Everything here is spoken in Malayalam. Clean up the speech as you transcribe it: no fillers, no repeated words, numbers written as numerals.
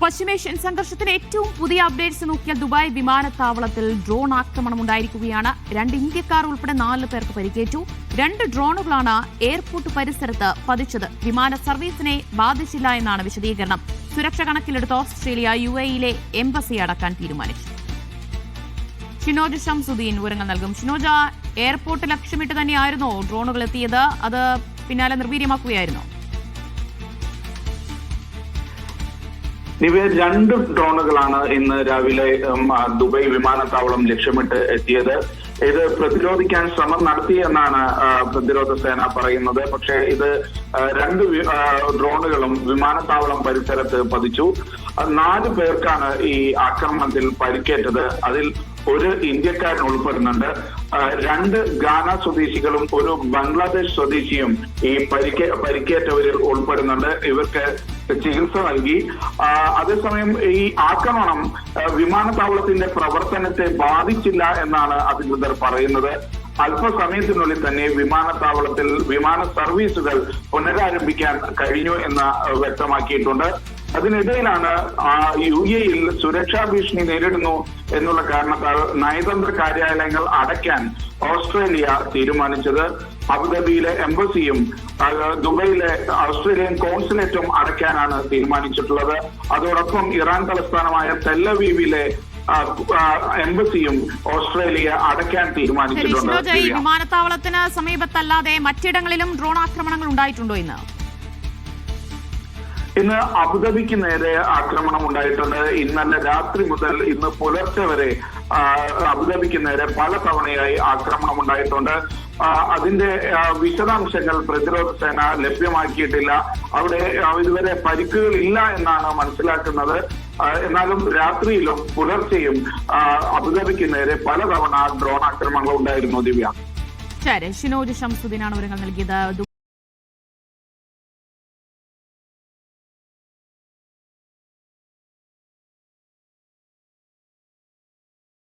പശ്ചിമേഷ്യൻ സംഘർഷത്തിന് ഏറ്റവും പുതിയ അപ്ഡേറ്റ്സ് നോക്കിയാൽ ദുബായ് വിമാനത്താവളത്തിൽ ഡ്രോൺ ആക്രമണം ഉണ്ടായിരിക്കുകയാണ്. 2 ഇന്ത്യക്കാർ ഉൾപ്പെടെ 4 പേർക്ക് പരിക്കേറ്റു. 2 ഡ്രോണുകളാണ് എയർപോർട്ട് പരിസരത്ത് പതിച്ചത്. വിമാന സർവീസിനെ ബാധിച്ചില്ല എന്നാണ് വിശദീകരണം. സുരക്ഷ കണക്കിലെടുത്ത് ഓസ്ട്രേലിയ UAE-യിലെ എംബസി അടക്കാൻ തീരുമാനിച്ചു. ഷിനോജ് ഷംസുദ്ദീൻ വിവരങ്ങൾ നൽകും. ഷിനോജ, എയർപോർട്ട് ലക്ഷ്യമിട്ട് തന്നെയായിരുന്നോ ഡ്രോണുകൾ എത്തിയത്? അത് പിന്നാലെ നിർവീര്യമാക്കുകയായിരുന്നോ? ദിവ്യ, 2 ഡ്രോണുകളാണ് ഇന്ന് രാവിലെ ദുബായ് വിമാനത്താവളം ലക്ഷ്യമിട്ട് എത്തിയത്. ഇത് പ്രതിരോധിക്കാൻ ശ്രമം നടത്തിയെന്നാണ് പ്രതിരോധ സേന പറയുന്നത്. പക്ഷേ ഇത് 2 ഡ്രോണുകളും വിമാനത്താവളം പരിസരത്ത് പതിച്ചു. 4 പേർക്കാണ് ഈ ആക്രമണത്തിൽ പരിക്കേറ്റത്. അതിൽ ഒരു ഇന്ത്യക്കാരൻ ഉൾപ്പെടുന്നുണ്ട്. 2 ഗാന സ്വദേശികളും ഒരു ബംഗ്ലാദേശ് സ്വദേശിയും ഈ പരിക്കേറ്റവരിൽ ഉൾപ്പെടുന്നുണ്ട്. ഇവർക്ക് ചികിത്സ നൽകി. അതേസമയം ഈ ആക്രമണം വിമാനത്താവളത്തിന്റെ പ്രവർത്തനത്തെ ബാധിച്ചില്ല എന്നാണ് അധികൃതർ പറയുന്നത്. അല്പസമയത്തിനുള്ളിൽ തന്നെ വിമാനത്താവളത്തിൽ വിമാന സർവീസുകൾ പുനരാരംഭിക്കാൻ കഴിഞ്ഞു എന്ന് വ്യക്തമാക്കിയിട്ടുണ്ട്. അതിനിടയിലാണ് UAE-യിൽ സുരക്ഷാ ഭീഷണി നേരിടുന്നു എന്നുള്ള കാരണത്താൽ നയതന്ത്ര കാര്യാലയങ്ങൾ അടയ്ക്കാൻ ഓസ്ട്രേലിയ തീരുമാനിച്ചത്. അബുദാബിയിലെ എംബസിയും ദുബൈയിലെ ഓസ്ട്രേലിയൻ കോൺസുലേറ്റും അടയ്ക്കാനാണ് തീരുമാനിച്ചിട്ടുള്ളത്. അതോടൊപ്പം ഇറാൻ തലസ്ഥാനമായ തെല്ലവീവിലെ എംബസിയും ഓസ്ട്രേലിയ അടയ്ക്കാൻ തീരുമാനിച്ചിട്ടുണ്ട്. വിമാനത്താവളത്തിന് സമീപത്തല്ലാതെ മറ്റിടങ്ങളിലും ഡ്രോൺ ആക്രമണങ്ങൾ ഉണ്ടായിട്ടുണ്ടോ? ഇന്ന് അബുദാബിക്ക് നേരെ ആക്രമണം ഉണ്ടായിട്ടുണ്ട്. ഇന്നലെ രാത്രി മുതൽ ഇന്ന് പുലർച്ചെ വരെ അബുദാബിക്ക് നേരെ പല തവണയായി ആക്രമണം ഉണ്ടായിട്ടുണ്ട്. അതിന്റെ വിശദാംശങ്ങൾ പ്രതിരോധ സേന ലഭ്യമാക്കിയിട്ടില്ല. അവിടെ ഇതുവരെ പരിക്കുകൾ ഇല്ല എന്നാണ് മനസ്സിലാക്കുന്നത്. എന്നാലും രാത്രിയിലും പുലർച്ചെയും അബുദാബിക്ക് നേരെ പലതവണ ഡ്രോൺ ആക്രമണങ്ങൾ ഉണ്ടായിരുന്നു. ദിവ്യ, ശരി. ഷിനോജ് ഷംസുദ്ദീനാണ് വിവരങ്ങൾ നൽകിയത്.